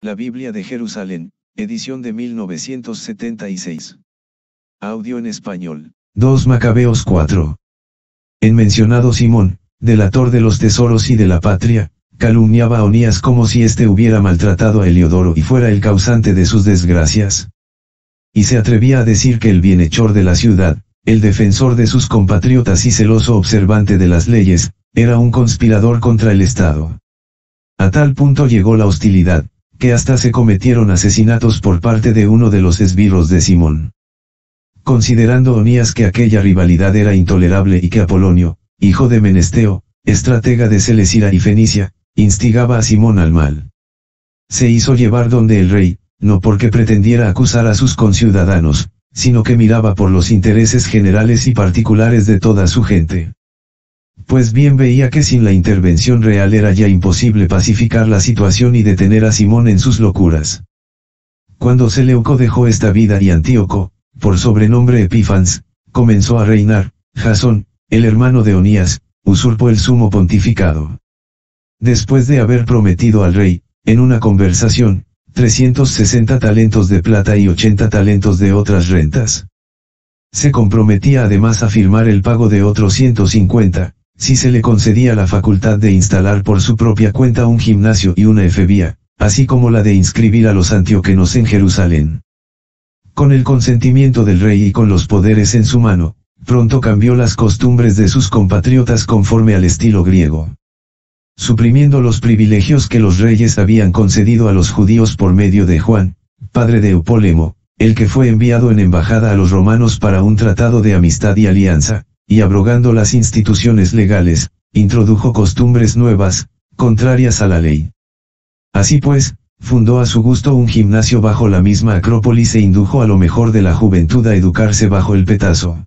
La Biblia de Jerusalén, edición de 1976. Audio en español. 2 Macabeos 4. En mencionado Simón, delator de los tesoros y de la patria, calumniaba a Onías como si éste hubiera maltratado a Heliodoro y fuera el causante de sus desgracias. Y se atrevía a decir que el bienhechor de la ciudad, el defensor de sus compatriotas y celoso observante de las leyes, era un conspirador contra el Estado. A tal punto llegó la hostilidad, que hasta se cometieron asesinatos por parte de uno de los esbirros de Simón. Considerando Onías que aquella rivalidad era intolerable y que Apolonio, hijo de Menesteo, estratega de Selesira y Fenicia, instigaba a Simón al mal. Se hizo llevar donde el rey, no porque pretendiera acusar a sus conciudadanos, sino que miraba por los intereses generales y particulares de toda su gente. Pues bien veía que sin la intervención real era ya imposible pacificar la situación y detener a Simón en sus locuras. Cuando Seleuco dejó esta vida y Antíoco, por sobrenombre Epífanes, comenzó a reinar, Jasón, el hermano de Onías, usurpó el sumo pontificado. Después de haber prometido al rey, en una conversación, 360 talentos de plata y 80 talentos de otras rentas. Se comprometía además a firmar el pago de otros 150, si se le concedía la facultad de instalar por su propia cuenta un gimnasio y una efebía, así como la de inscribir a los antioquenos en Jerusalén. Con el consentimiento del rey y con los poderes en su mano, pronto cambió las costumbres de sus compatriotas conforme al estilo griego. Suprimiendo los privilegios que los reyes habían concedido a los judíos por medio de Juan, padre de Eupólemo, el que fue enviado en embajada a los romanos para un tratado de amistad y alianza, y abrogando las instituciones legales, introdujo costumbres nuevas, contrarias a la ley. Así pues, fundó a su gusto un gimnasio bajo la misma Acrópolis e indujo a lo mejor de la juventud a educarse bajo el petazo.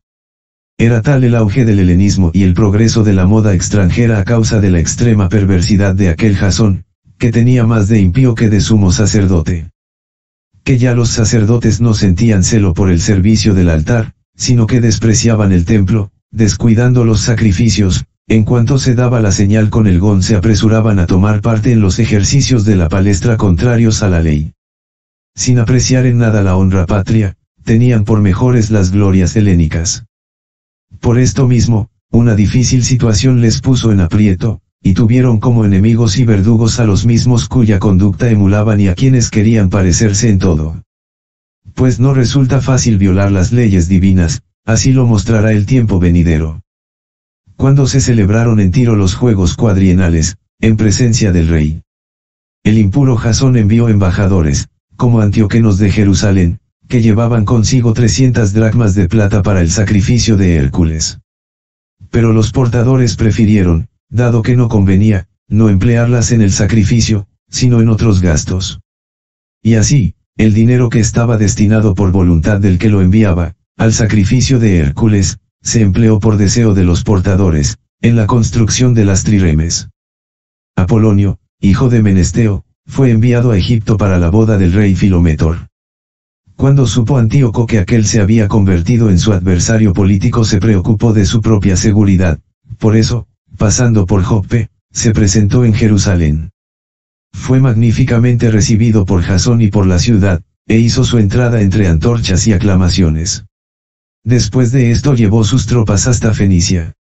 Era tal el auge del helenismo y el progreso de la moda extranjera a causa de la extrema perversidad de aquel Jasón, que tenía más de impío que de sumo sacerdote. Que ya los sacerdotes no sentían celo por el servicio del altar, sino que despreciaban el templo, descuidando los sacrificios, en cuanto se daba la señal con el gong se apresuraban a tomar parte en los ejercicios de la palestra contrarios a la ley. Sin apreciar en nada la honra patria, tenían por mejores las glorias helénicas. Por esto mismo, una difícil situación les puso en aprieto, y tuvieron como enemigos y verdugos a los mismos cuya conducta emulaban y a quienes querían parecerse en todo. Pues no resulta fácil violar las leyes divinas, así lo mostrará el tiempo venidero. Cuando se celebraron en Tiro los Juegos Cuadrienales, en presencia del rey, el impuro Jasón envió embajadores, como antioquenos de Jerusalén, que llevaban consigo 300 dracmas de plata para el sacrificio de Hércules. Pero los portadores prefirieron, dado que no convenía, no emplearlas en el sacrificio, sino en otros gastos. Y así, el dinero que estaba destinado por voluntad del que lo enviaba, al sacrificio de Hércules, se empleó por deseo de los portadores, en la construcción de las triremes. Apolonio, hijo de Menesteo, fue enviado a Egipto para la boda del rey Filométor. Cuando supo Antíoco que aquel se había convertido en su adversario político se preocupó de su propia seguridad, por eso, pasando por Joppe, se presentó en Jerusalén. Fue magníficamente recibido por Jasón y por la ciudad, e hizo su entrada entre antorchas y aclamaciones. Después de esto llevó sus tropas hasta Fenicia.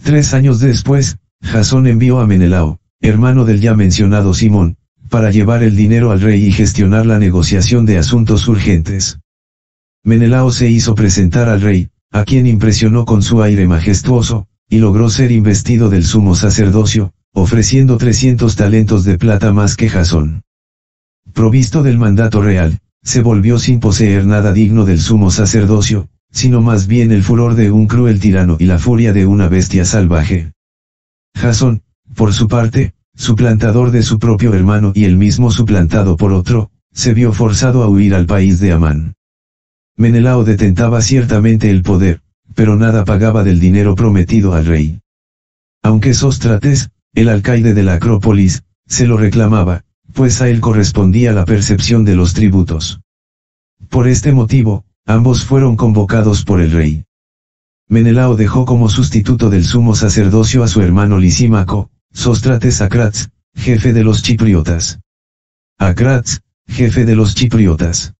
3 años después, Jasón envió a Menelao, hermano del ya mencionado Simón, para llevar el dinero al rey y gestionar la negociación de asuntos urgentes. Menelao se hizo presentar al rey, a quien impresionó con su aire majestuoso, y logró ser investido del sumo sacerdocio, ofreciendo 300 talentos de plata más que Jasón. Provisto del mandato real, se volvió sin poseer nada digno del sumo sacerdocio, sino más bien el furor de un cruel tirano y la furia de una bestia salvaje. Jasón, por su parte, suplantador de su propio hermano y él mismo suplantado por otro, se vio forzado a huir al país de Amán. Menelao detentaba ciertamente el poder, pero nada pagaba del dinero prometido al rey. Aunque Sóstrates, el alcaide de la Acrópolis, se lo reclamaba, pues a él correspondía la percepción de los tributos. Por este motivo, ambos fueron convocados por el rey. Menelao dejó como sustituto del sumo sacerdocio a su hermano Lisímaco, Sóstrates Sacrats, jefe de los chipriotas. a Kratz, jefe de los chipriotas.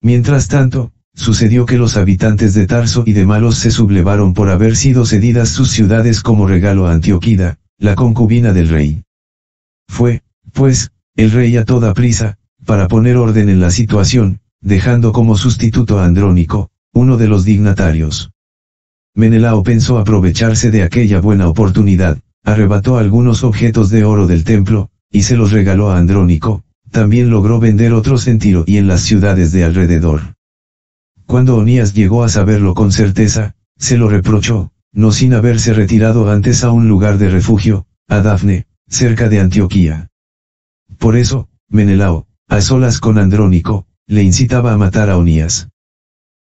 Mientras tanto, sucedió que los habitantes de Tarso y de Malos se sublevaron por haber sido cedidas sus ciudades como regalo a Antioquida, la concubina del rey. Fue, pues, el rey a toda prisa, para poner orden en la situación, dejando como sustituto a Andrónico, uno de los dignatarios. Menelao pensó aprovecharse de aquella buena oportunidad, arrebató algunos objetos de oro del templo, y se los regaló a Andrónico, también logró vender otros en Tiro y en las ciudades de alrededor. Cuando Onías llegó a saberlo con certeza, se lo reprochó, no sin haberse retirado antes a un lugar de refugio, a Dafne, cerca de Antioquía. Por eso, Menelao, a solas con Andrónico, le incitaba a matar a Onías.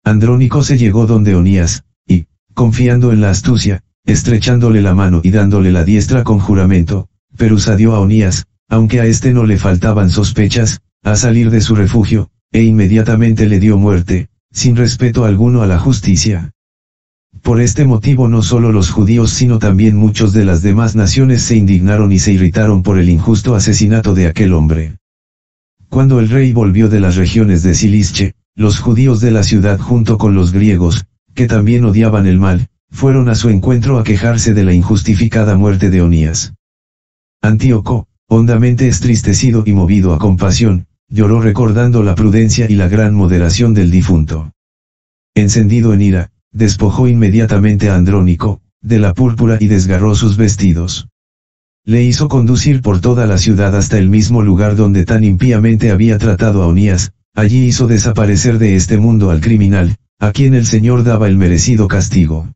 Andrónico se llegó donde Onías, y, confiando en la astucia, estrechándole la mano y dándole la diestra con juramento, persuadió a Onías, aunque a este no le faltaban sospechas, a salir de su refugio, e inmediatamente le dio muerte, sin respeto alguno a la justicia. Por este motivo no solo los judíos sino también muchos de las demás naciones se indignaron y se irritaron por el injusto asesinato de aquel hombre. Cuando el rey volvió de las regiones de Cilicia, los judíos de la ciudad junto con los griegos, que también odiaban el mal, fueron a su encuentro a quejarse de la injustificada muerte de Onías. Antíoco, hondamente entristecido y movido a compasión, lloró recordando la prudencia y la gran moderación del difunto. Encendido en ira, despojó inmediatamente a Andrónico, de la púrpura y desgarró sus vestidos. Le hizo conducir por toda la ciudad hasta el mismo lugar donde tan impíamente había tratado a Onías, allí hizo desaparecer de este mundo al criminal, a quien el Señor daba el merecido castigo.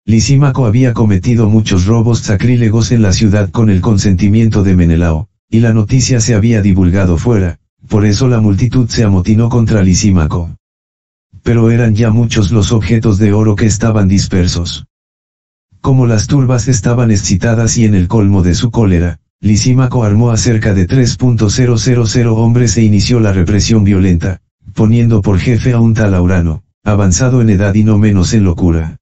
Lisímaco había cometido muchos robos sacrílegos en la ciudad con el consentimiento de Menelao, y la noticia se había divulgado fuera, por eso la multitud se amotinó contra Lisímaco. Pero eran ya muchos los objetos de oro que estaban dispersos. Como las turbas estaban excitadas y en el colmo de su cólera, Lisímaco armó a cerca de 3.000 hombres e inició la represión violenta, poniendo por jefe a un tal Aurano, avanzado en edad y no menos en locura.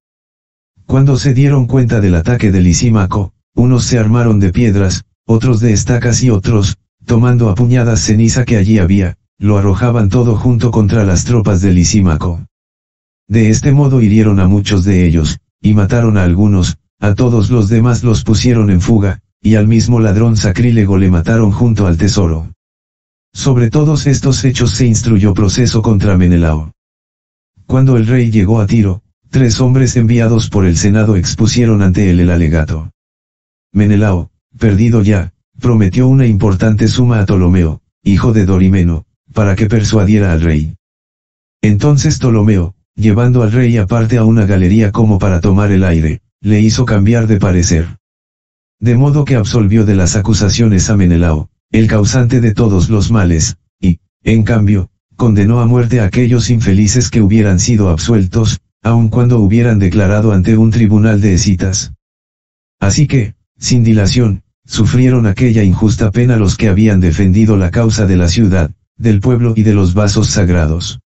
Cuando se dieron cuenta del ataque de Lisímaco, unos se armaron de piedras, otros de estacas y otros, tomando a puñadas ceniza que allí había, lo arrojaban todo junto contra las tropas de Lisímaco. De este modo hirieron a muchos de ellos, y mataron a algunos, a todos los demás los pusieron en fuga, y al mismo ladrón sacrílego le mataron junto al tesoro. Sobre todos estos hechos se instruyó proceso contra Menelao. Cuando el rey llegó a Tiro, 3 hombres enviados por el Senado expusieron ante él el alegato. Menelao, perdido ya, prometió una importante suma a Ptolomeo, hijo de Dorimeno, para que persuadiera al rey. Entonces Ptolomeo, llevando al rey aparte a una galería como para tomar el aire, le hizo cambiar de parecer. De modo que absolvió de las acusaciones a Menelao, el causante de todos los males, y, en cambio, condenó a muerte a aquellos infelices que hubieran sido absueltos, aun cuando hubieran declarado ante un tribunal de escitas. Así que, sin dilación, sufrieron aquella injusta pena los que habían defendido la causa de la ciudad, del pueblo y de los vasos sagrados.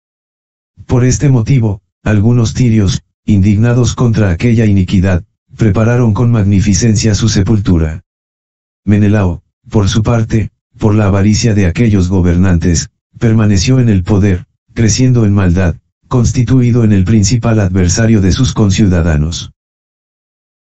Por este motivo, algunos tirios, indignados contra aquella iniquidad, prepararon con magnificencia su sepultura. Menelao, por su parte, por la avaricia de aquellos gobernantes, permaneció en el poder, creciendo en maldad, constituido en el principal adversario de sus conciudadanos.